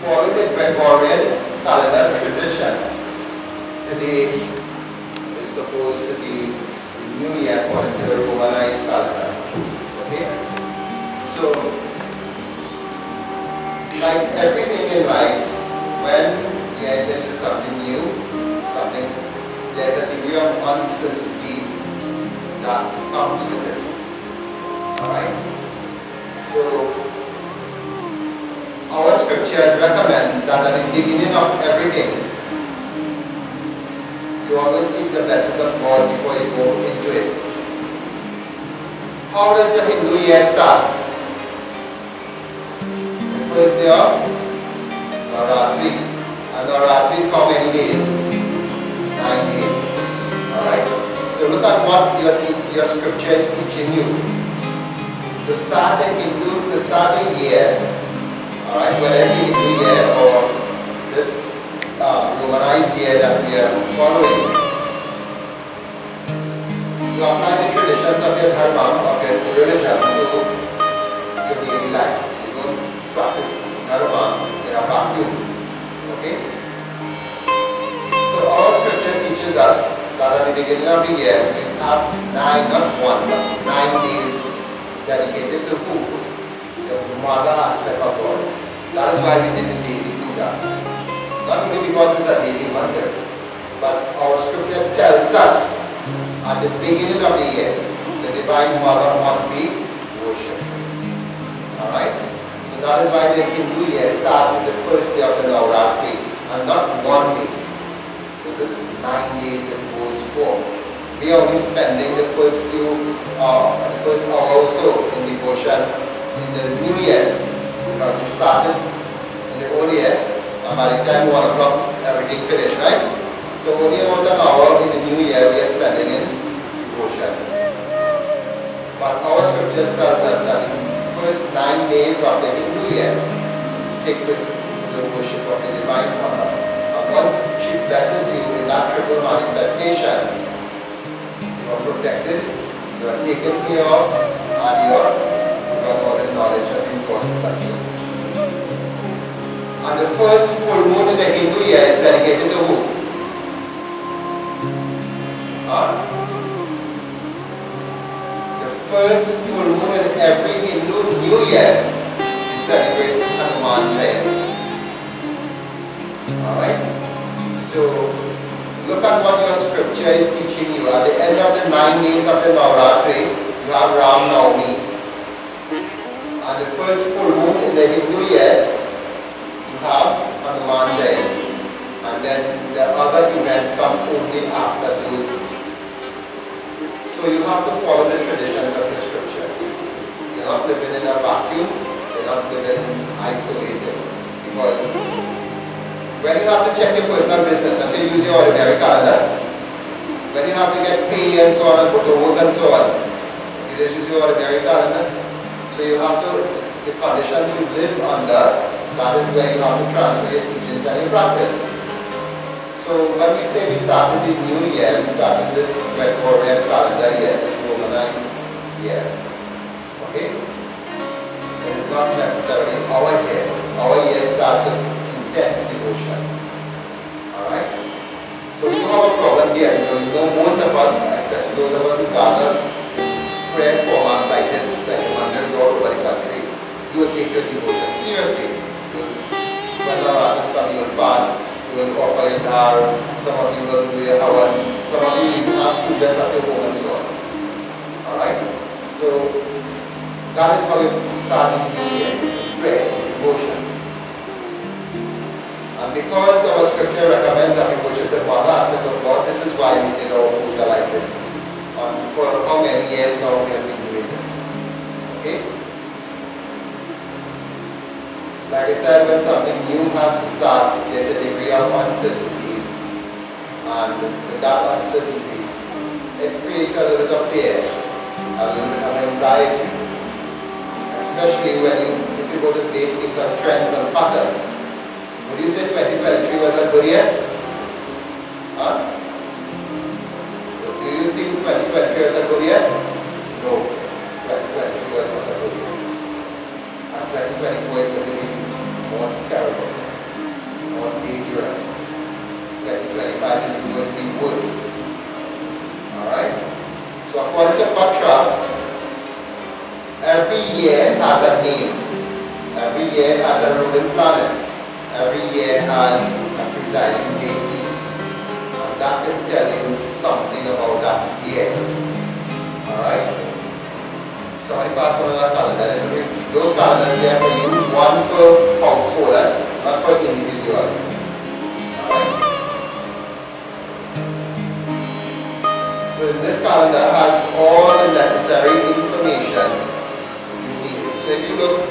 follow the Gregorian calendar tradition. Today is supposed to be New Year according to the Romanized calendar. Okay? So, like everything in life, when you enter into something new, there's a degree of uncertainty that comes with it. Alright? So, our scriptures recommend that at the beginning of everything, you always seek the blessings of God before you go into it. How does the Hindu year start? The first day of Navratri. And Navratri is how many days? 9 days. Alright? So look at what your scripture is teaching you. To start the year, alright, whether it's the Hindu year or this Romanized year that we are following, you apply the traditions of your dharma, of your religion to your daily life. You don't practice dharma in a vacuum. Okay? So our scripture teaches us that at the beginning of the year, we have 9, not 1, but 9 days dedicated to who? The mother aspect of God. That is why we did the daily puja. Not only because it's a daily mantra, but our scripture tells us at the beginning of the year, the Divine Mother must be worshipped. Alright? So that is why the Hindu year starts with the first day of the Navratri and not 1 day. This is 9 days it goes for. We are only spending the first hour or so in devotion in the new year because we started in the old year. And by the time 1 o'clock, everything finished, right? So only about an hour in the new year we are spending in devotion. But our scriptures tells us that the first 9 days of the Hindu year is sacred to the worship of the Divine Mother. And once she blesses you in that triple manifestation, you are protected, you are taken care of, and you got all the knowledge and resources that you need. And the first full moon in the Hindu year is dedicated to who? The first full moon in every Hindu New Year is celebrated Hanuman Jayanti. Alright? So, look at what your scripture is teaching you. At the end of the 9 days of the Navratri, you have Ram Navami. And the first full moon in the Hindu year, have Hanuman Jayanti, and then the other events come only after those. So you have to follow the traditions of the scripture. You're not living in a vacuum, you're not living isolated. Because when you have to check your personal business and you use your ordinary calendar, when you have to get pay and so on and go to work and so on, you just use your ordinary calendar. So you have to, the conditions you live under, that is where you have to transfer your teachings and your practice. So when we say we started the new year, we started this Gregorian calendar year, this Romanized year. Okay? It is not necessarily our year. Our year starts with intense devotion. Alright? So we do have a problem here because you know most of us, especially those of us who gather prayer format like this, like wonders all over the country, you will take your devotion seriously. When Navratri comes, you will fast, you will offer your dhar, some of you will do your havan, some of you even have pujas at your home and so on. Alright? So, that is how we start the new year, prayer, devotion. And because our scripture recommends that we worship the Mother aspect of God, this is why we did our puja like this. For how many years now we have been doing this. Okay? Like I said, when something new has to start, there's a degree of uncertainty. And with that uncertainty, it creates a little bit of fear, a little bit of anxiety. Especially if you go to base things on trends and patterns. Would you say 2023 was a good year? Huh? Do you think 2023 was a good year? No. 2023 was not a good year. And 2024 is going to be more terrible. ruling planet every year has a presiding deity. And that can tell you something about that year. Alright? Somebody pass one of that calendar. Those calendars there for you, one per householder, not per individual. Alright? So this calendar has all the necessary information you need. So if you look,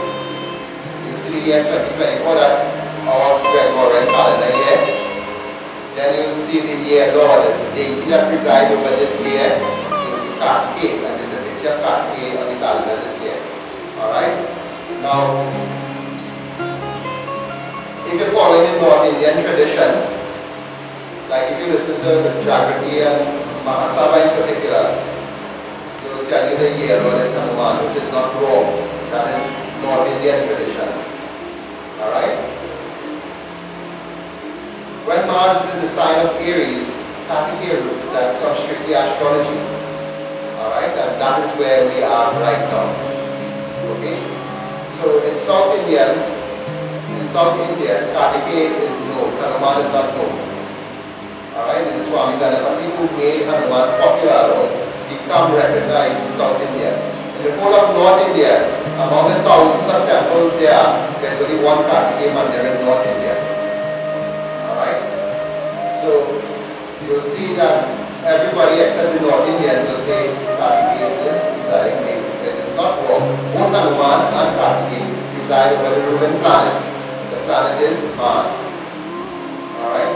you see the year 2024, that's our Gregorian calendar year. Then you'll see the year Lord, the deity that presides over this year is Kartikeya, and there's a picture of Kartikeya on the calendar this year. Alright? Now, if you're following the North Indian tradition, like if you listen to Jagrati and Mahasabha in particular, they will tell you the year Lord is Hanuman, which is not wrong. That is North Indian tradition. Alright? When Mars is in the sign of Aries, Kartikeya rules. That's from strictly astrology. Alright? And that is where we are right now. Okay? So in South India, Kartikeya is known. Hanuman is not known. Alright? It is Swami Ganapati who made Hanuman popular or become recognized in South India. In the whole of North India, among the thousands of temples there's only one Kartikeya mandir in North India. Alright? So you'll see that everybody except the North Indians will say Kartikeya is the presiding deity. So it's not wrong. Both Hanuman and Kartikeya reside over the ruling planet. The planet is Mars. Alright?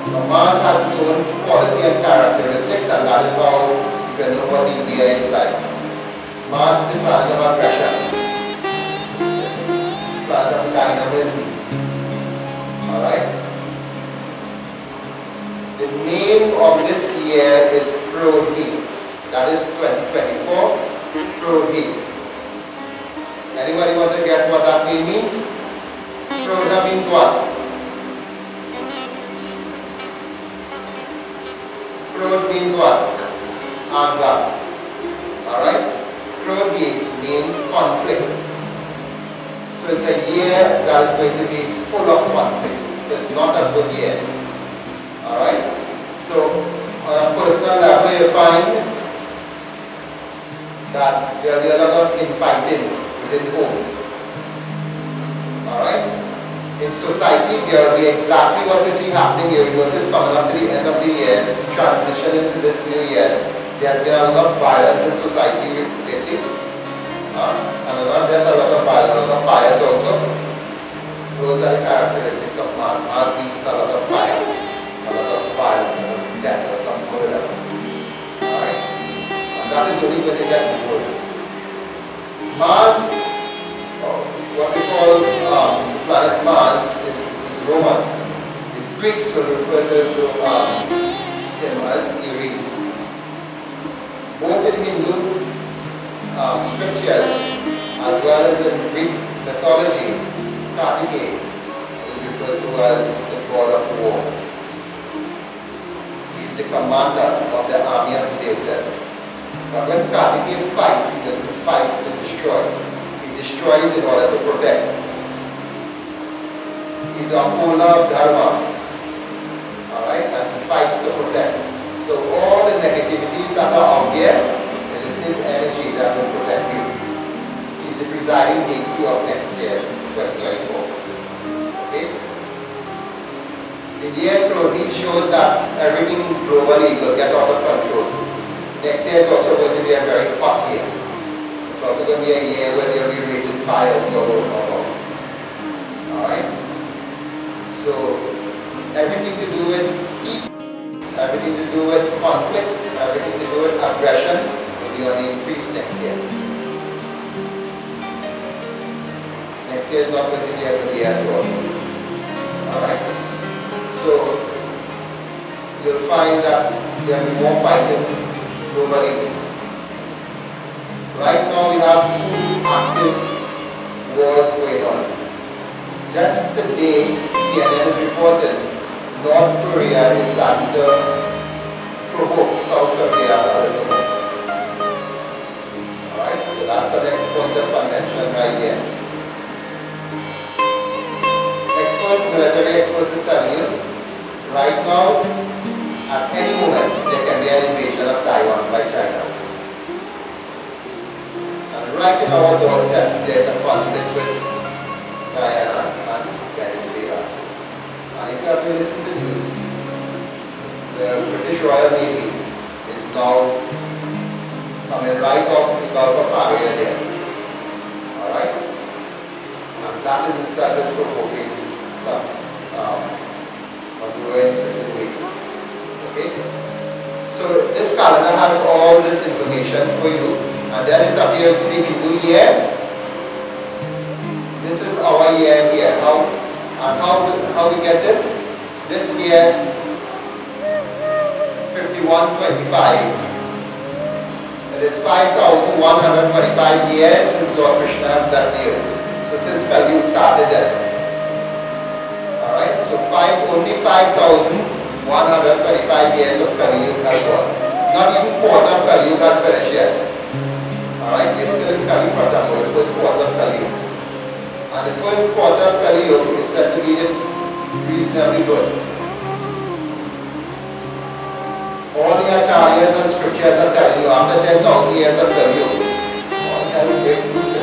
Now Mars has its own quality and characteristics, and that is how you can know what the year is like. Mars is a planet of aggression. It's a planet of dynamism. Alright? The name of this year is Prodhi. That is 2024, Prodhi. Anybody want to guess what that name means? Prodha means what? Prod means what? Anger. Alright? Prodhi means conflict. So it's a year that is going to be full of conflict. So it's not a good year. Alright? So on a personal level you find that there will be a lot of infighting within homes. Alright? In society there will be exactly what you see happening here. You notice coming up to the end of the year, transition into this new year, there has been a lot of violence in society lately. And not just a lot of violence, a lot of fires also. Those are the characteristics of Mars. Mars deals with a lot of fire, a lot of violence, a lot of death, a lot of murder. Alright? And that is only going to get worse. Mars, what we call the planet Mars, is Roman. The Greeks will refer to him as Aries. Both in Hindu scriptures as well as in Greek mythology, Kartikeya is referred to as the god of war. He is the commander of the army of devatas. But when Kartikeya fights, he doesn't fight to destroy. He destroys in order to protect. He is the upholder of dharma. Alright? And he fights to protect. So all the negativities that are out there, it is his energy that will protect you. He is the presiding deity of next year, 2024. Okay? The year Prodhi shows that everything globally will get out of control. Next year is also going to be a very hot year. It's also going to be a year where there will be raging fires all over. Alright? So, everything to do with heat, everything to do with conflict, everything to do with aggression will be on the increase next year. Next year is not going to be a good year at all. Alright? So, you'll find that there will be more fighting globally. Right now we have 2 active wars going on. Just today, CNN is reporting North Korea is starting to provoke South Korea a little more. Alright, so that's the next point of contention right here. but you listen to the news. The British Royal Navy is now coming right off the Gulf of Paria there. Alright? And that in itself is provoking some ongoing situations. Okay? So this calendar has all this information for you, and then it appears to the Hindu year. This is our year here. How we get this? This year 5125. It is 5,125 years since Lord Krishna has left the earth. So since Kali Yuga started then. Alright, so only 5,125 years of Kali Yuga has gone. Not even quarter of Kali Yuga has finished yet. Alright, we're still in Kali Patra, the first quarter of Kali Yuga. And the first quarter of Kali Yuga is said to be reasonably good. All the acharyas and scriptures are telling you after 10,000 years of Kali Yuga, all hell will break loose.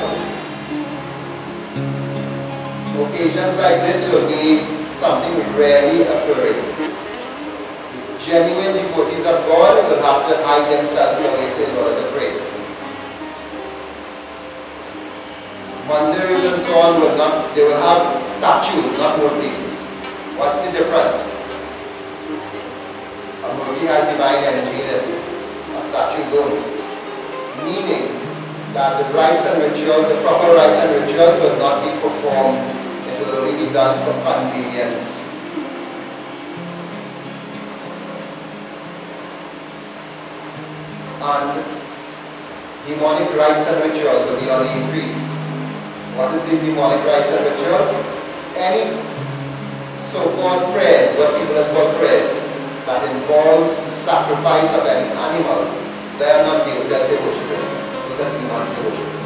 Occasions like this will be something rarely occurring. Genuine devotees of God will have to hide themselves away in order to pray. Mandirs and so on they will have statues, not murtis. What's the difference? A murti has divine energy in it, a statue don't. Meaning that the rites and rituals, the proper rites and rituals will not be performed. It will only be done for convenience. And demonic rites and rituals will be on the increase. What is the demonic rites and rituals? Any so-called prayers, what people have called prayers, that involves the sacrifice of any animals, they are not devotees you're worshiping. Those are demons you're worshiping.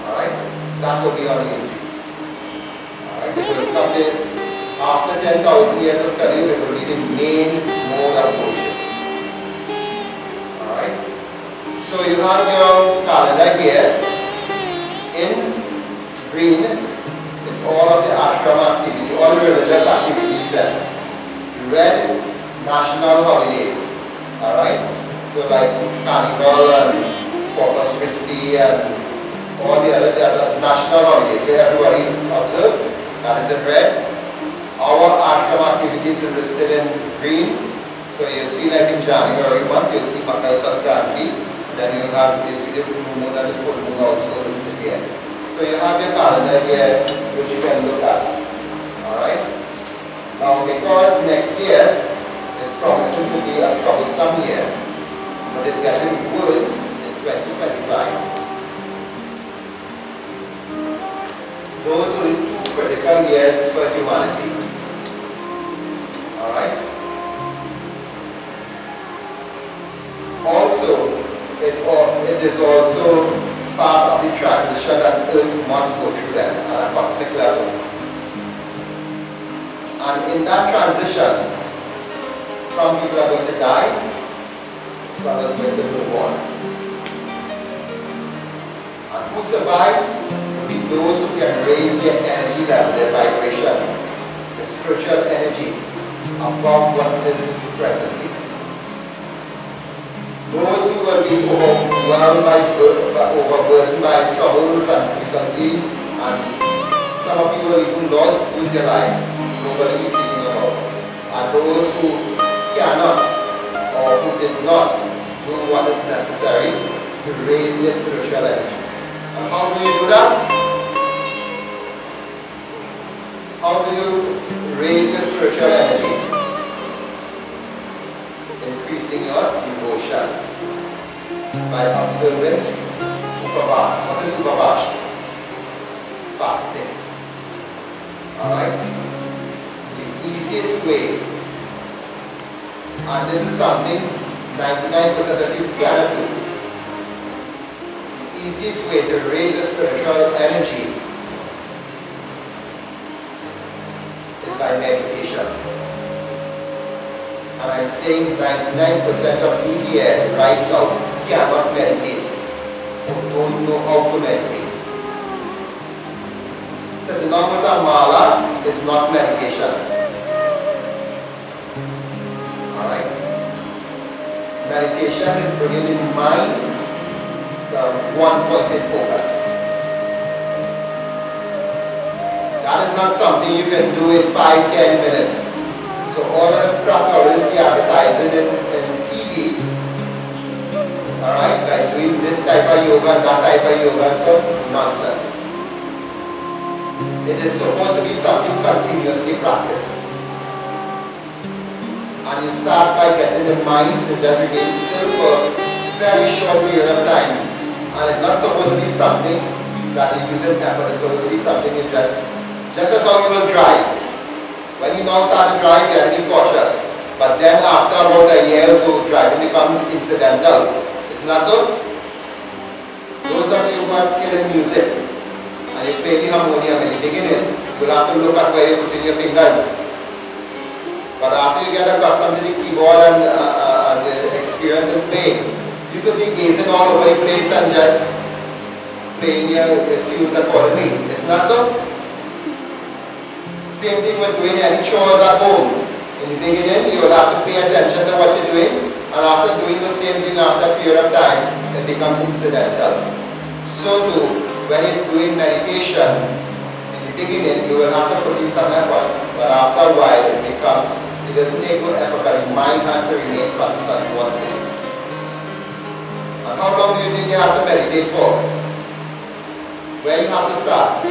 Alright? That will be on the increase. Alright? It will come in after 10,000 years of Kali Yuga, it will be the main mode of worship. Alright? So you have your calendar here. In green is all of the ashram activity, all the religious activities there. Red, national holidays. Alright? So like Carnival and Corpus Christi and all the other national holidays where everybody observe. That is in red. Our ashram activities are listed in green. So you see like in January month, you'll see Makar Sankranti. Then you see the full moon and the full moon also listed here. So you have your calendar here which you can look at. Alright? Now because next year is promising to be a troublesome year, but it's getting worse in 2025. Those will be two critical years for humanity. Alright? Also, it is also part of the transition that Earth must go through them at a cosmic level. And in that transition, some people are going to die, some are going to move on. And who survives will be those who can raise their energy level, their vibration, the spiritual energy above what is presently. Those who will be overwhelmed overburdened by troubles and difficulties, and some of you will even lose your life, nobody is speaking about, and those who cannot or who did not do what is necessary to raise their spiritual energy. And how do you do that? How do you raise your spiritual energy? Increasing your devotion by observing Upavas. What is Upavas? Fasting. Alright? The easiest way, and this is something 99% of you cannot do. The easiest way to raise your spiritual energy is by meditation. And I'm saying 99% of you here right now cannot meditate or don't know how to meditate. Satanamrita Mala is not meditation. Meditation is bringing in mind one-pointed focus. That is not something you can do in 5-10 minutes. So all of the crap you already see advertising in TV, alright, like doing this type of yoga and that type of yoga, so nonsense. It is supposed to be something continuously practiced. And you start by getting the mind to just remain still for a very short period of time. And it's not supposed to be something that you use in effort, it's supposed to be something you just as how you will drive. When you now start to drive, you have to be cautious. But then after about a year or two, driving becomes incidental. Isn't that so? Those of you who are skilled in music, and you play the harmonium in the beginning, you'll have to look at where you're putting your fingers. But after you get accustomed to the keyboard and the experience in playing, you could be gazing all over the place and just playing your tunes accordingly. Isn't that so? Same thing with doing any chores at home. In the beginning, you will have to pay attention to what you're doing, and after doing the same thing after a period of time, it becomes incidental. So too, when you're doing meditation, in the beginning, you will have to put in some effort, but after a while, it doesn't take no effort, but your mind has to remain constant in one place. And how long do you think you have to meditate for? Where you have to start?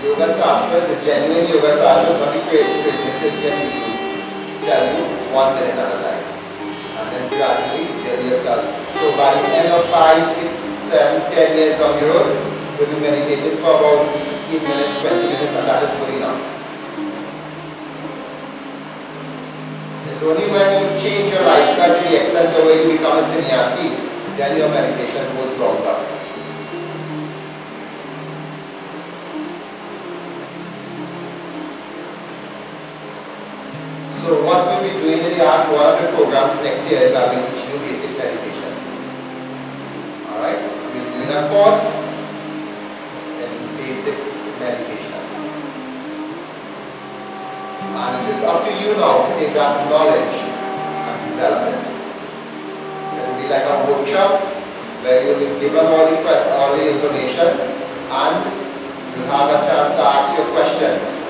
Yoga Sastra, the genuine Yoga Sastra, not the businesses can tell you 1 minute at a time. And then gradually build yourself. So by the end of 5, 6, 7, 10 years down the road, you'll be meditating for about 15 minutes, 20 minutes, and that is good enough. It's only when you change your lifestyle to the extent of where you become a sannyasi, then your meditation goes longer. So what we'll be doing in one of the programs next year is I'll be teaching you basic meditation. Alright? We'll be doing a course in basic meditation. And it is up to you now to take that knowledge and develop it. It will be like a workshop where you'll be given all the information and you'll have a chance to ask your questions.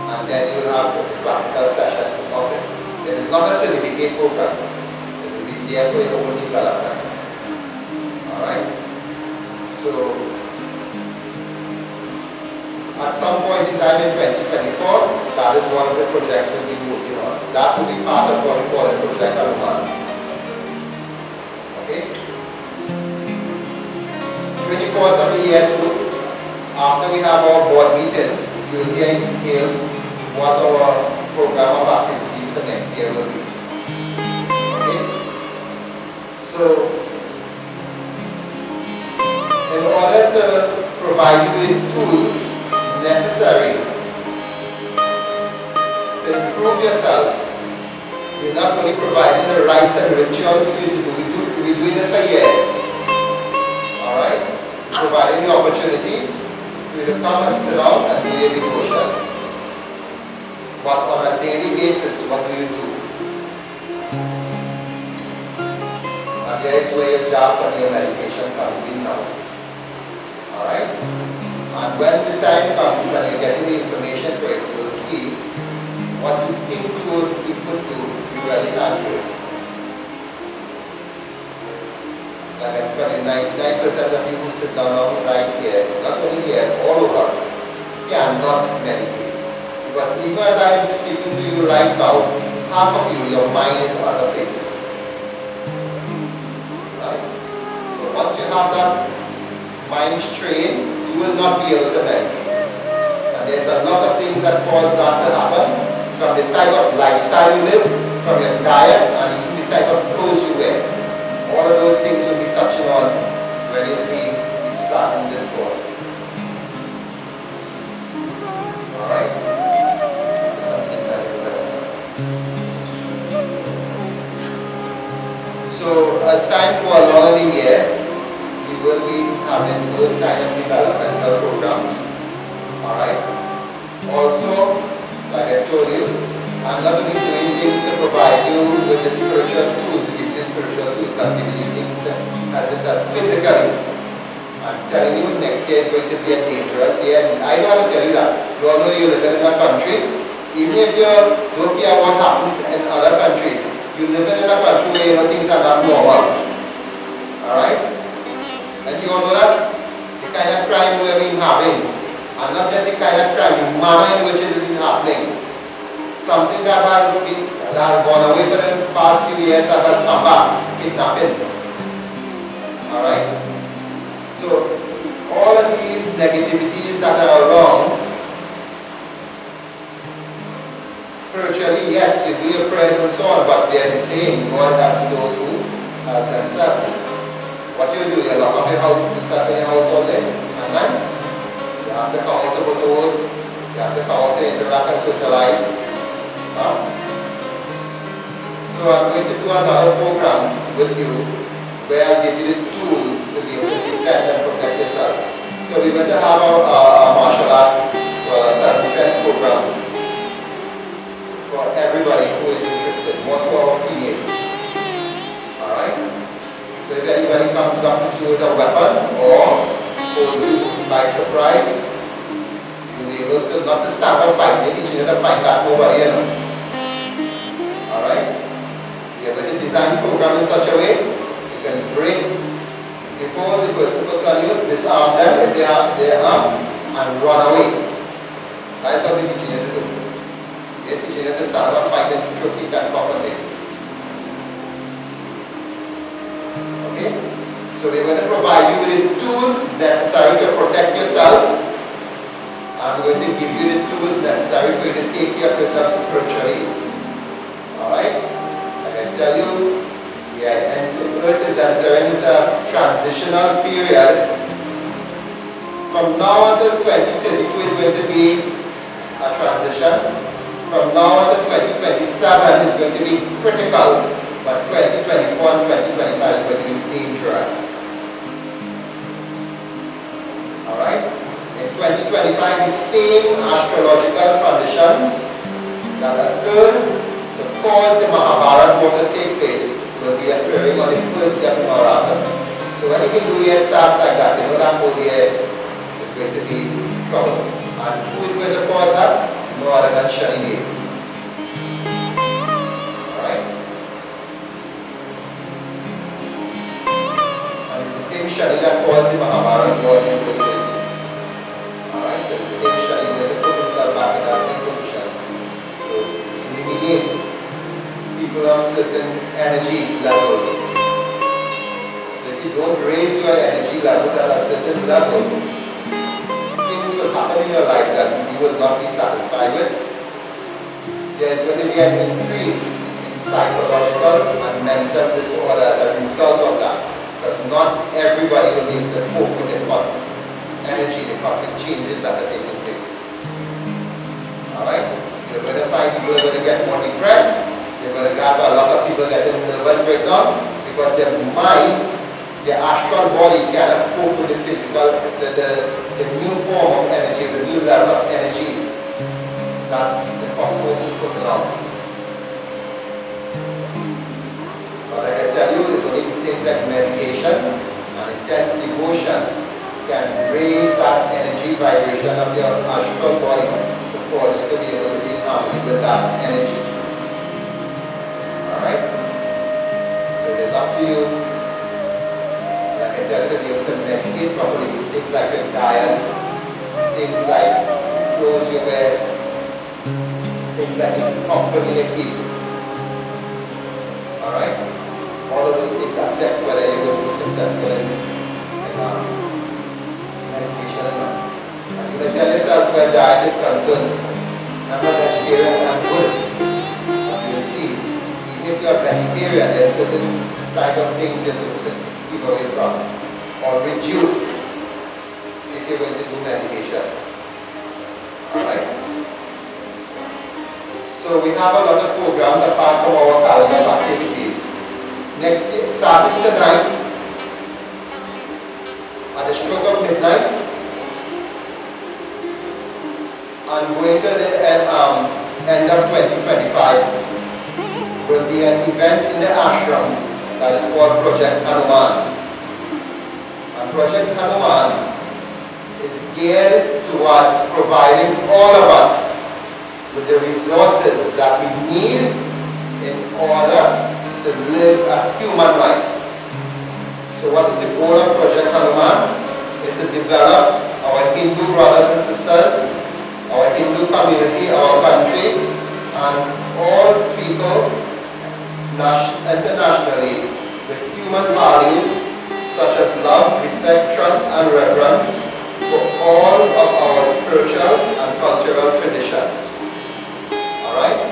And then you'll have the practical sessions of it. It is not a certificate program. It will be there for your own development. Alright? So, at some point in time in 2024, that is one of the projects we'll be working on. That will be part of what we call a Project Anuman. Okay? During the course of the year too, after we have our board meeting, you will hear in detail what our program of activities for next year will be. Okay? So, in order to provide you with tools necessary to improve yourself, we're not only providing the rites and rituals for you to do, we've been doing this for years. Alright? Providing the opportunity for you to come and sit down and do your devotion. But on a daily basis, what do you do? And there is where your job and your meditation comes in now. Alright? And when the time comes and you're getting the information for it, you'll see what you think you could do, you really can't do. Like I'm telling 99% of you who sit down right here, not only here, all over, cannot meditate. Because even as I am speaking to you right now, half of you, your mind is in other places. Right? So once you have that mind strain, you will not be able to meditate. And there's a lot of things that cause that to happen, from the type of lifestyle you live, from your diet, and even the type of clothes you wear. All of those things we'll be touching on when you see you start in this course. Alright? So as time goes along in the year, we will be having those kind of developmental programs. Alright? Also, like I told you, I'm not only doing things to provide you with with the spiritual tools, to give you spiritual tools, I'm giving you things to help yourself physically. I'm telling you, next year is going to be a dangerous year. I don't have to tell you that. You all know you live in a country, even if you don't care what happens in other countries, you live in a country where you know things are not normal. Alright? And you all know that the kind of crime we've been having, and not just the kind of crime, the manner in which it has been happening. Something that has gone away for the past few years that has come back, kidnapping. Alright? So, all of these negativities that are wrong, spiritually, yes, you do your prayers and so on, but there's a saying, God helps those who help themselves. What you do, you lock up yourself in your house all day, and then you have to come out to go to work, you have to come out to interact and socialize. So I'm going to do another program with you where I'll give you the tools to be able to defend and protect yourself. So we're going to have a martial arts, well, a self-defense program for everybody who is interested, most for our females. Alright? So if anybody comes up to you with a weapon or holds you by surprise, you'll be able to not to stand or fight, they teach you to fight back nobody, you know. Alright? You're going to design the program in such a way you can break the pole the person puts on you, disarm them if they are armed, and run away. That's what we're teaching you to do. We're teaching you to stand up, fight, and throw, kick, and cough and take. Okay? So we're going to provide you with the tools necessary to protect yourself, and we're going to give you the tools necessary for you to take care of yourself spiritually. Alright? Like I tell you, the Earth is entering into a transitional period. From now until 2032 is going to be a transition. From now until 2027 is going to be critical, but 2024 and 2025 is going to be dangerous. Alright? In 2025, the same astrological conditions that occurred to cause the Mahabharata war to take place will be occurring on the first day of Navratri. So when anything new year starts like that, you know that whole year is going to be trouble. And who is going to cause that? No other than Shani. Alright? And it's the same Shani that caused the Mahabharata war in the first place. Alright? So the same Shani is going to put himself back in that same position. So eliminate people of certain energy levels. So if you don't raise your energy level at a certain level, things will happen in your life that you will not be satisfied with. There's going to be an increase in psychological and mental disorder as a result of that. Because not everybody will be able to cope with the cosmic energy, the cosmic changes that are taking place. Alright? You're going to find people are going to get more depressed. You're going to have a lot of people getting nervous breakdown because their mind, their astral body cannot cope with the physical, the new form of energy, the new level of energy that the cosmos is putting out. But like I tell you, it's only things like meditation and intense devotion can raise that energy vibration of your astral body to cause you to be able to be in harmony with that energy. Alright? So it is up to you. Like I tell you, to be able to meditate properly. Things like your diet, things like clothes you wear, things like the company you keep. Alright? All of those things affect whether you're going to be successful in meditation or not. And you can tell yourself where diet is concerned. I'm not vegetarian, I'm good. And you'll see. If you're a vegetarian, there's certain type of things you're supposed to keep away from or reduce if you're going to do meditation. Alright? So we have a lot of programs apart from our calendar of activities. Next year, starting tonight, at the stroke of midnight, and going to the end of 2025, will be an event ashram that is called Project Hanuman. And Project Hanuman is geared towards providing all of us with the resources that we need in order to live a human life. So what is the goal of Project Hanuman? Is to develop our Hindu brothers and sisters, our Hindu community, our country, and all people internationally with human values such as love, respect, trust, and reverence for all of our spiritual and cultural traditions. Alright?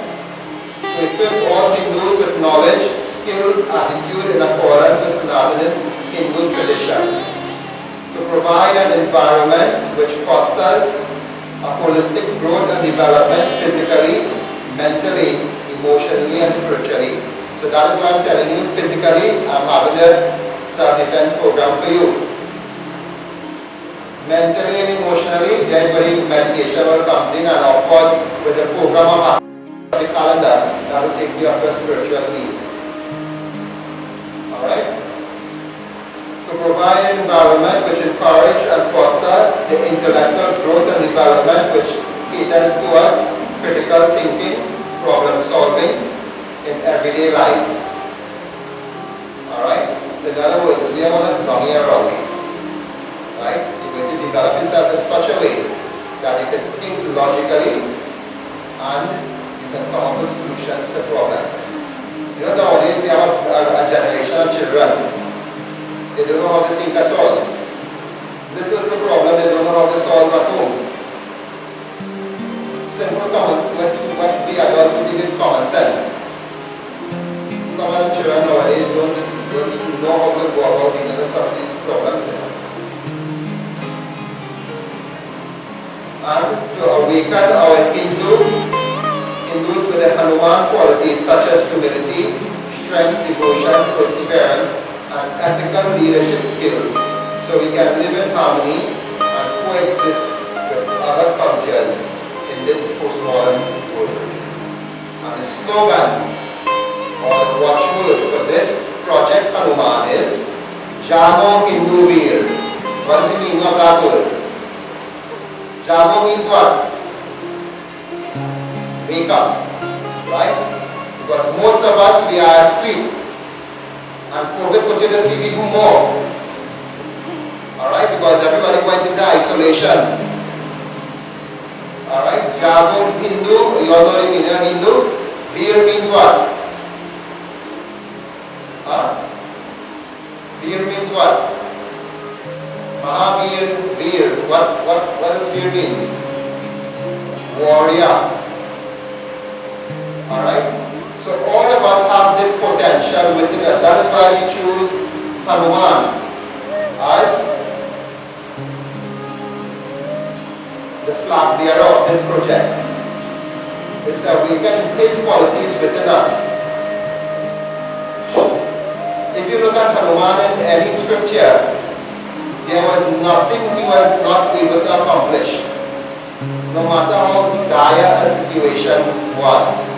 To equip all Hindus with knowledge, skills, attitude in accordance with Sanatana's Hindu tradition. To provide an environment which fosters a holistic growth and development physically, mentally, emotionally, and spiritually. So that is why I'm telling you, physically, I'm having a self-defense program for you. Mentally and emotionally, there's where meditation all comes in, and of course, with the program of the calendar, that will take care of your spiritual needs. Alright? To provide an environment which encourages and fosters the intellectual growth and development which caters towards critical thinking, problem solving in everyday life. Alright? So in other words, we are on a dummy around me. Right? You're going to develop yourself in such a way that you can think logically and you can come up with solutions to problems. You know, nowadays we have a generation of children. They don't know how to think at all. Little problem they don't know how to solve at home. Simple common sense, what we adults would think is common sense. Some of the children nowadays don't know how to go about dealing with some of these problems. You know? And to awaken our Hindus with the Hanuman qualities such as humility, strength, devotion, perseverance, and ethical leadership skills, so we can live in harmony and coexist with other cultures in this postmodern world. And the slogan or the watchword for this Project Hanuman is Jago Hindu Veer. What is the meaning of that word? Jago means what? Wake up, right? Because most of us, we are asleep. And COVID put you to sleep even more. Alright? Because everybody went into isolation. Alright? Jago, Hindu, you all know the meaning of Hindu? Veer means what? Huh? Veer means what? Mahavir, Veer. What does Veer mean? Warrior. Alright? So all of us have this potential within us. That is why we choose Hanuman as the flag bearer of this project. It's to awaken his qualities within us. If you look at Hanuman in any scripture, there was nothing he was not able to accomplish, no matter how dire a situation was.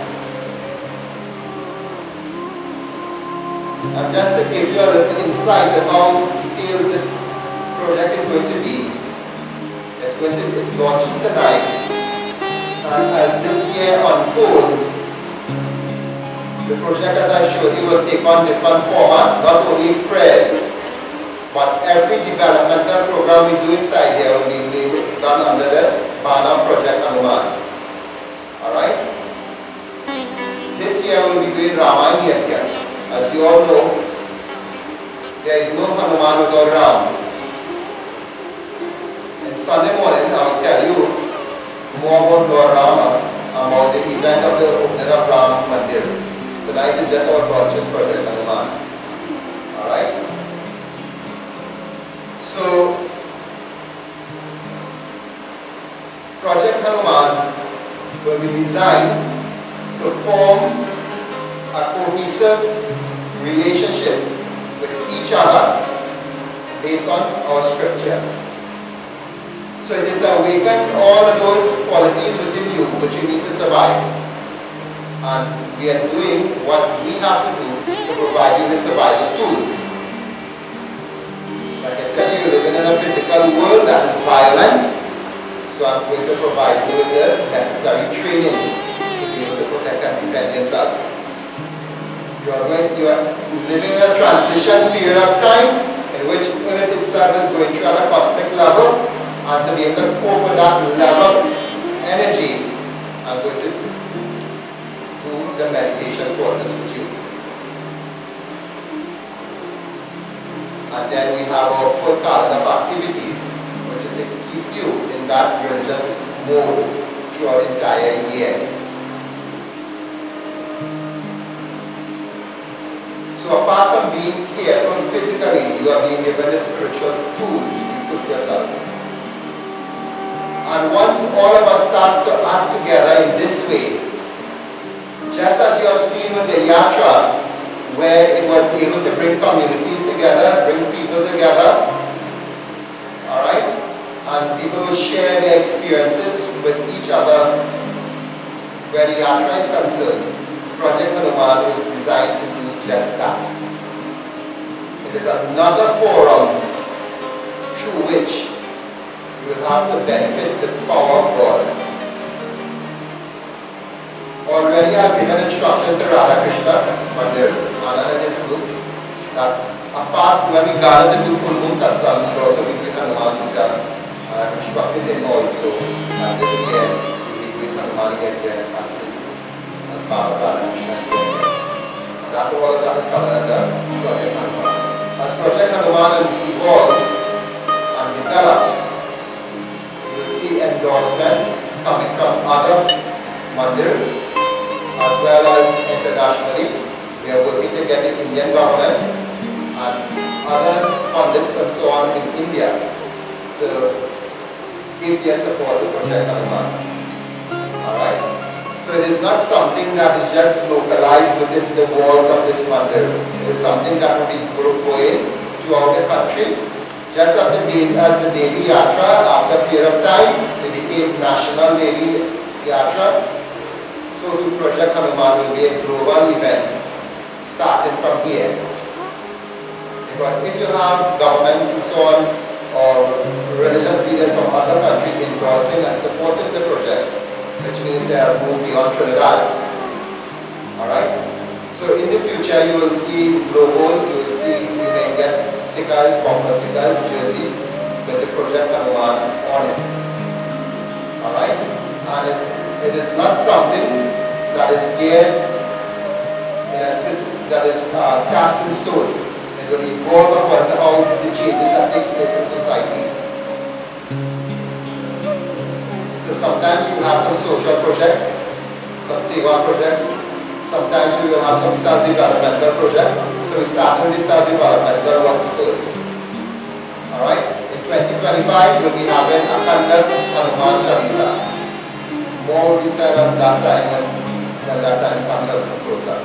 And just to give you a little insight of how detailed this project is going to be, it's launching tonight. And as this year unfolds, the project, as I showed you, will take on different formats, not only prayers, but every developmental program we do inside here will be done under the banner Project Hanuman. Alright? This year we will be doing Ramayana here. As you all know, there is no Hanuman without Ram. And Sunday morning I will tell you more about Lord Rama, about the event of the opening of Ram Mandir. Tonight is just our Project Hanuman. Alright? So, Project Hanuman will be designed to form a cohesive relationship with each other based on our scripture. So it is to awaken all of those qualities within you which you need to survive. And we are doing what we have to do to provide you with survival tools. Like I tell you, you're living in a physical world that is violent, so I'm going to provide you with the necessary training to be able to protect and defend yourself. You are living in a transition period of time in which Earth itself is going through at a cosmic level, and to be able to cope with that level of energy, I'm going to do the meditation process with you. And then we have our full calendar of activities, which is to keep you in that religious mode throughout the entire year. So apart from being careful physically, you are being given the spiritual tools to equip yourself. And once all of us starts to act together in this way, just as you have seen with the yatra, where it was able to bring communities together, bring people together, alright? And people will share their experiences with each other. Where the yatra is concerned, Project Hanuman is designed to do just that. It is another forum through which you will have to benefit the power of God. Already I have given instructions to Radha Krishna Mandir, Anand and his group, that apart when we gather to do full moon satsang, we will also be doing Hanuman Puja. And I have instructed him also that this year we will be doing Hanuman again as part of Radha Krishna's program. That all of that is covered under Project Hanuman. As Project Hanuman evolves and develops, you will see endorsements coming from other mandirs as well as internationally. We are working to get the Indian government and other pundits and so on in India to give their support to Project Hanuman. Alright? So it is not something that is just localized within the walls of this mandir. It is something that will be going throughout the country. Just as the Devi Yatra, after a period of time, it became National Devi Yatra. So to Project Hanuman will be a global event starting from here. Because if you have governments and so on, or religious leaders from other countries endorsing and supporting the project, which means they have moved beyond Trinidad. Alright? So in the future you will see logos, you may get stickers, bumper stickers, jerseys with the Project Hanuman on it. Alright? And it is not something that is geared in a specific, that is cast in stone. It will evolve according to how the changes that takes place in society. So sometimes you will have some social projects, some seva projects. Sometimes you will have some self-developmental project. So we start with the self-developmental ones first. Alright? In 2025 we'll be having a Kanda Hanuman Chalisa. More will be said on that time when that time comes out closer.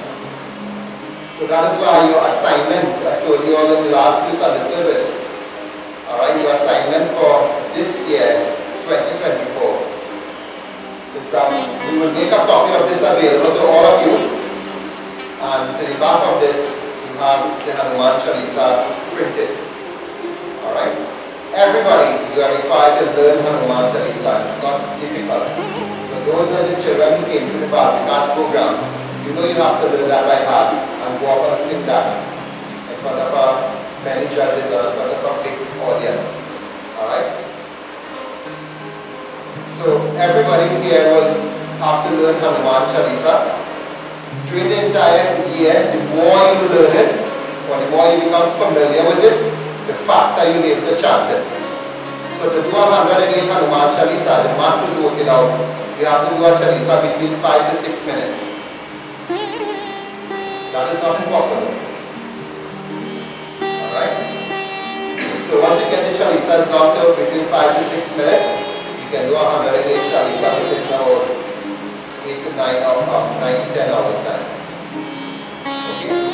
So that is why your assignment, I told you all in the last few Sunday service, alright, your assignment for this year, 2024, is that we will make a copy of this available to all of you, and to the back of this, you have the Hanuman Chalisa printed. Alright? Everybody, you are required to learn Hanuman Chalisa. It's not difficult. Those are the children who came through the Bharatikas program. You know you have to learn that by heart and go up and sing that in front of many judges and in front of a big audience. Alright? So everybody here will have to learn Hanuman Chalisa. During the entire year, the more you learn it, or the more you become familiar with it, the faster you'll be able to chant it. So to do 108 Hanuman Chalisa, the maths is working out. You have to do a Chalisa between 5 to 6 minutes. That is not impossible. Alright? So once you get the Chalisas down to between 5 to 6 minutes, you can do 108 Chalisa within about 8 to 9 or 9 to 10 hours time. Okay?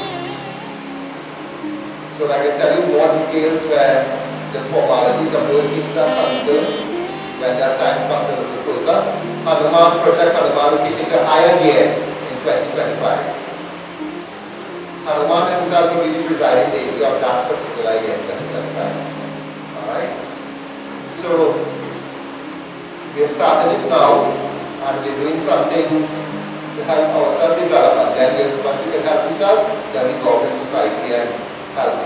So like I tell you more details where the formalities of those things are concerned. When that time comes a little closer, Hanuman, Project Hanuman will kick into higher gear in 2025. Hanuman some things to help ourselves develop, and then once we can help ourselves, then we go out in society and help,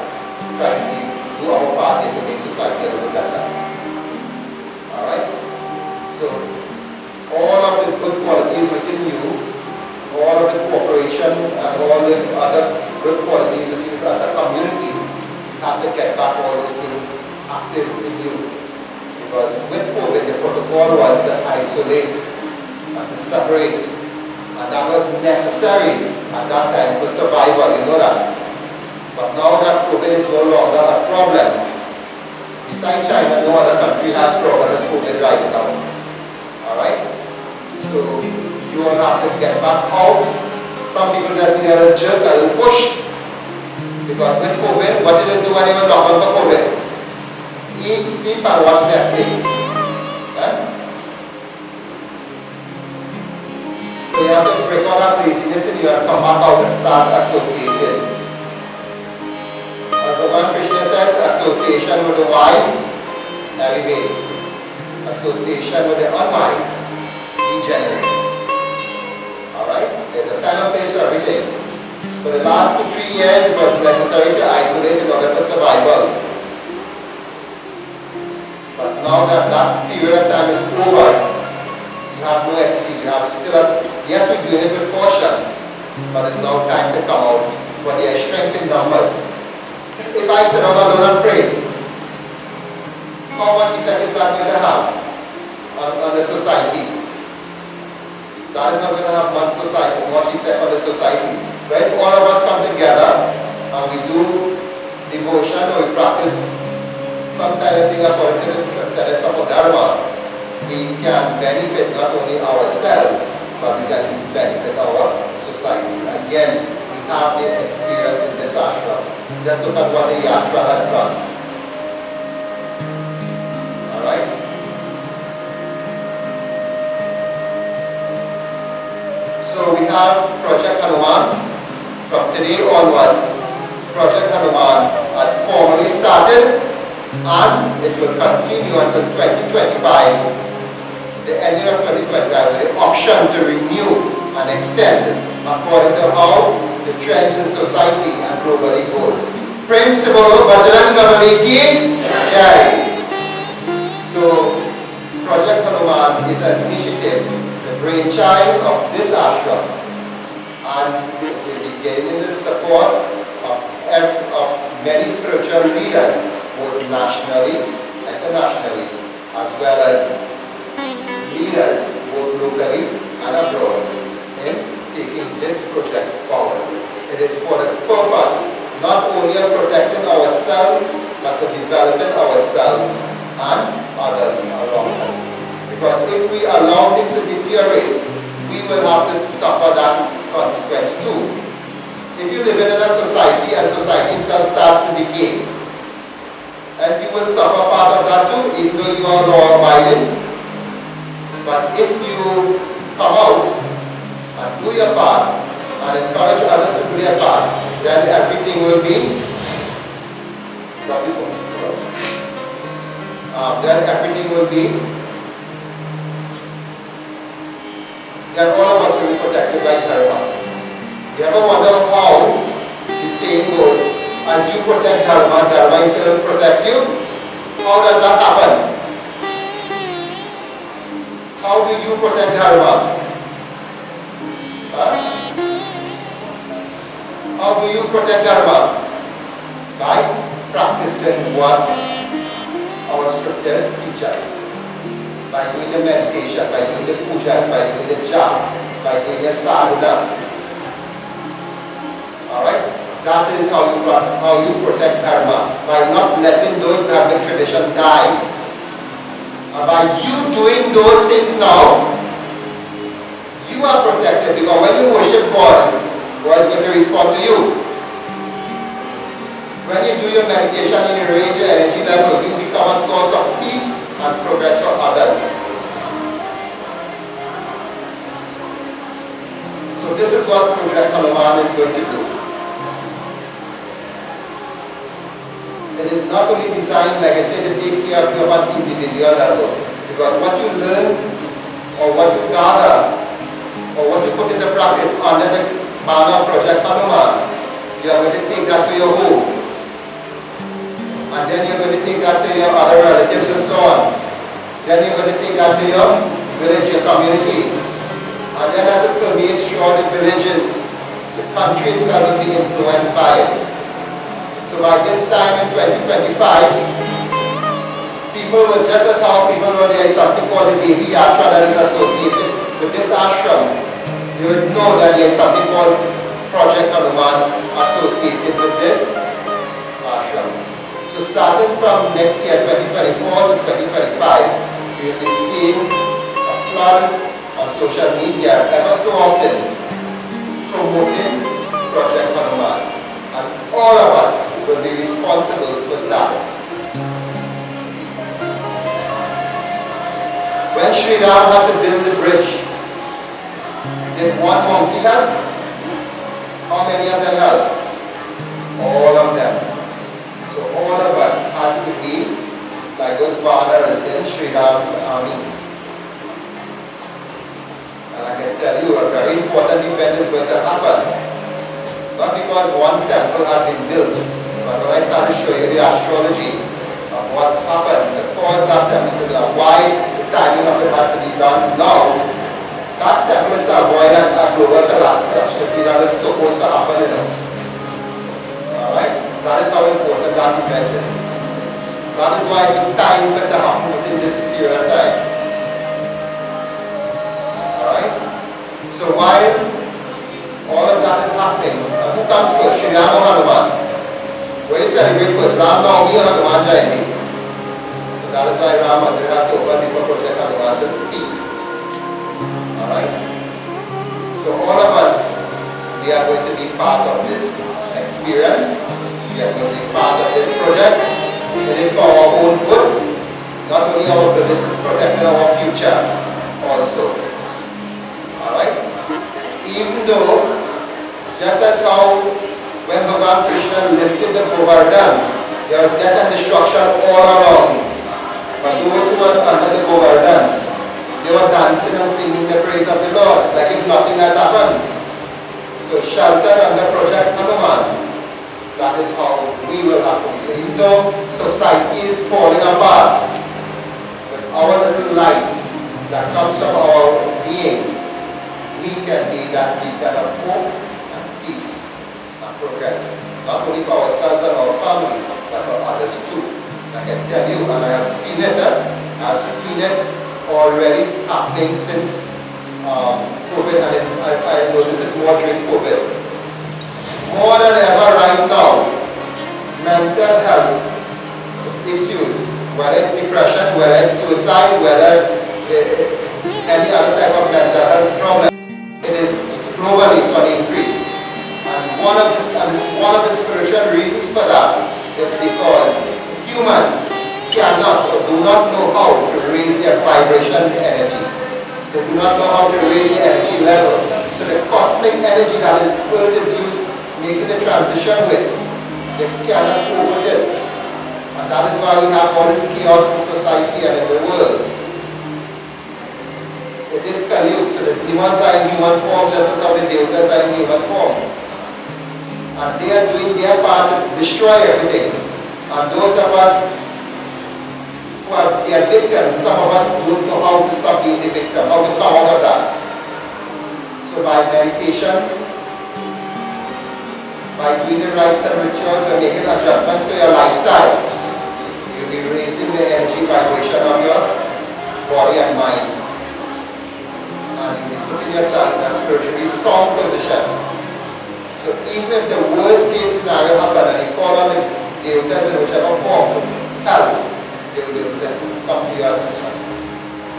try to see, do our part in to make society a little better. Alright? So, all of the good qualities within you, all of the cooperation and all the other good qualities within you as a community, you have to get back all those things active in you. Because with COVID, the protocol was to isolate and to separate. And that was necessary at that time for survival, you know that. But now that COVID is no longer a problem, besides China, no other country has problem with COVID right now. Alright? So you all have to get back out. Some people just need a little jerk, a little push. Because with COVID, what did they do when they were locked down for COVID? Eat, sleep, and watch Netflix. Right? So you have to break out that laziness and you have to come back out and start associating. As Bhagavan Krishna says, association with the wise elevates. Association with the unwise degenerates. Alright? There's a time and place for everything. For the last 2-3 years, it was necessary to isolate in order for survival. But now that that period of time is over, you have no excuse. You have to still, yes, we're doing it with caution, but it's now time to come out. But there is strength in numbers. If I sit down alone and pray, how much effect is that going to have on the society? That is not going to have much effect on the society. But if all of us come together and we do devotion or we practice some kind of thing according to the tenets of Dharma, we can benefit not only ourselves, but we can benefit our society. Again, we have the experience in this ashram. Just look at what the yatra has done. Alright? So we have Project Hanuman. From today onwards, Project Hanuman has formally started and it will continue until 2025, the ending of 2025, with the option to renew and extend according to how the trends in society and globally goes. Principal Bajranga Ki Jai. So, Project Hanuman is an initiative, the brainchild of this ashram, and will be gaining the support of many spiritual leaders, both nationally, internationally, as well as leaders both locally and abroad in taking this project forward. It is for the purpose not only of protecting ourselves, but for developing ourselves and others around us. Because if we allow things to deteriorate, we will have to suffer that consequence too. If you live in a society and society itself starts to decay, and you will suffer part of that too, even though you are law-abiding. But if you come out and do your part and encourage others to do their part, then everything will be then all of us will be protected by Dharma. You ever wonder how the saying goes, as you protect Dharma, Dharma in turn protects you? How does that happen? How do you protect Dharma? How do you protect Dharma? By practicing what our scriptures teach us. By doing the meditation, by doing the pujas, by doing the japa, by doing the sadhana. Alright? That is how you protect Dharma. By not letting those Dharmic traditions die. And by you doing those things now, you are protected, because when you worship God, God is going to respond to you. When you do your meditation and you raise your energy level, you become a source of peace and progress for others. So this is what Project Hanuman is going to do. It is not only designed, like I said, to take care of you at the individual level, because what you learn or what you gather practice under the banner of Project Hanuman. You are going to take that to your home. And then you're going to take that to your other relatives and so on. Then you're going to take that to your village, your community. And then as it permeates throughout the villages, the country itself will be influenced by it. So by this time in 2025, people will, just as how people know there is something called the Devi Yatra that is associated with this ashram, they would know that there is something called Project Hanuman associated with this ashram. So starting from next year, 2024 to 2025, we will be seeing a flood on social media ever so often promoting Project Hanuman. And all of us will be responsible for that. When Sri Ram had to build the bridge, did one monkey help? How many of them help? All of them. So all of us has to be like those Vanars in Sri Ram's army. And I can tell you a very important event is going to happen. Not because one temple has been built, but when I start to show you the astrology of what happens to cause that temple to be done, why the timing of it has to be done now, that temple is to avoid a global catastrophe that is supposed to happen, Alright? That is how important that event is. That is why it was time for it to happen within this period of time. Alright? So while all of that is happening, who comes first? Sri Ram or Hanuman? Where you celebrate first? Ram Navami or Hanuman Jayanti? So that is why Ram Mandir has to open before Project Hanuman to peak. Alright? So all of us, we are going to be part of this experience. We are going to be part of this project. It is for our own good. Not only our good, this is protecting our future also. Alright? Even though, just as how when Bhagavan Krishna lifted the Govardhan, there was death and destruction all around. But those who were under the Govardhan, they were dancing and singing the praise of the Lord, like if nothing has happened. So shelter under Project Hanuman, that is how we will have to be. So even though society is falling apart, with our little light that comes from our being, we can be that beacon of hope and peace and progress. Not only for ourselves and our family, but for others too. I can tell you, and I have seen it, I've seen it already happening since COVID, and I noticed it more during COVID. More than ever right now, mental health issues, whether it's depression, whether it's suicide, whether any other type of mental health problem, it is globally it's on the increase. And one of the spiritual reasons for that is because humans cannot or do not know how to raise their vibration energy. They do not know how to raise the energy level. So the cosmic energy that is Earth is used making the transition with, they cannot cope with it. And that is why we have all this chaos in society and in the world. It is Kali, so the demons are in human form just as how the devatas are in human form. And they are doing their part to destroy everything. And those of us who are their victims, some of us don't know how to stop being the victim, how to come out of that. So by meditation, by doing the rites and rituals and making adjustments to your lifestyle, you'll be raising the energy vibration of your body and mind. And you'll be putting yourself in a spiritually sound position. So even if the worst case scenario happens and you call on the devatas in whichever form to help, they will be able to come to your assistance.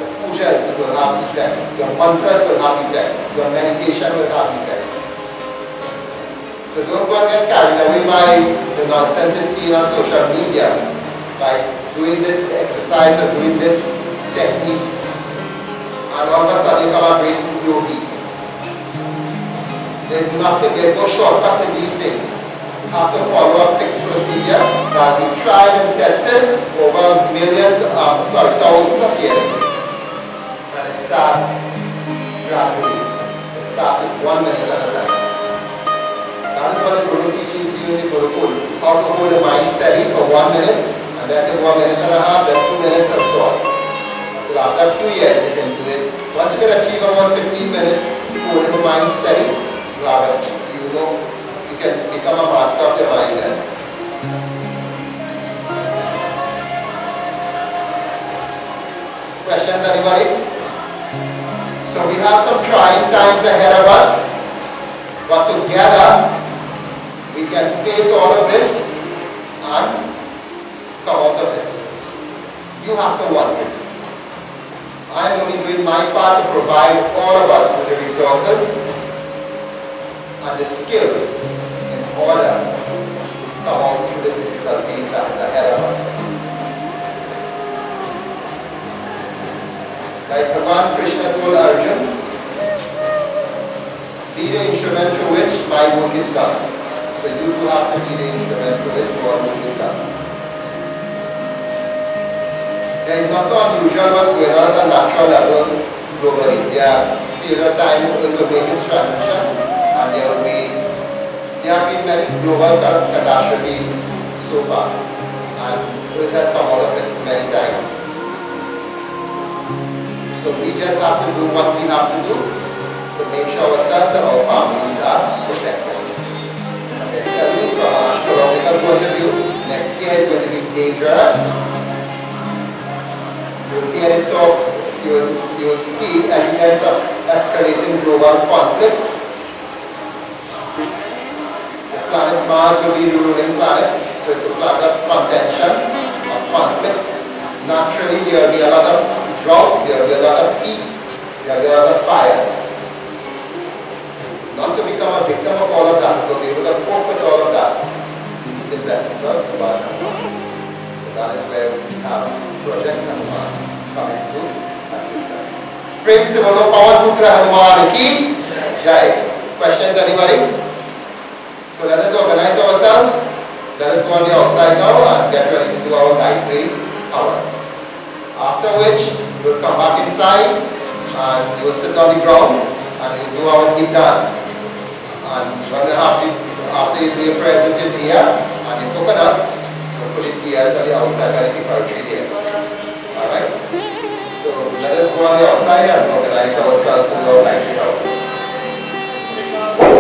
The pujas will have effect, your mantras will have effect, your meditation will have effect. So don't go and get carried away by the nonsense you see on social media, by doing this exercise or doing this technique, and all of a sudden you come and break yogi. There's nothing, there's no shortcut to these things. You have to follow a fixed procedure that has been tried and tested over thousands of years. And it starts gradually. It's start with 1 minute at a time. That is what the Guru teaches you in the Gurukul. How to hold the mind steady for 1 minute, and then take 1 minute and a half, then 2 minutes, and so on. Until after a few years you can do it. Once you can achieve about 15 minutes, holding the mind steady, you have it. You know, you can become a master of your mind then. Questions, anybody? So we have some trying times ahead of us, but together we can face all of this and come out of it. You have to want it. I am only doing my part to provide all of us with the resources and the skill in order to come out through the difficulties that is ahead of us. Like Bhagavan Krishna told Arjun, be the instrument through which my work is done. So you do have to be the instrument through which your work is done. There is nothing unusual what's going on at a natural level globally. There are period of time it will make its transition, and there have been many global catastrophes so far, and it has come out of it many times. So we just have to do what we have to do to make sure ourselves and our families are protected. And I tell you, from an astrological point of view, next year is going to be dangerous. You'll hear it talk, you will see evidence of escalating global conflicts. The planet Mars will be the ruling planet, so it's a planet of contention, of conflict. Naturally, there will be a lot of drought, there will be a lot of heat, there will be a lot of fires. Not to become a victim of all of that, but to be able to cope with all of that, you need the blessings of God. So that is where we have Project Hanuman coming to assist us. Prem se bolo Pawan Putra Hanuman ki Jai. Questions, anybody? So let us organize ourselves. Let us go on the outside now and get ready to do our Gayatri hour. After which, we'll come back inside and we will sit on the ground and we'll do our deep dance. And after you do your present in here and the coconut, we'll put it here on the outside by the preparatory there. Alright? So let us go on the outside and organize ourselves to do our Gayatri hour.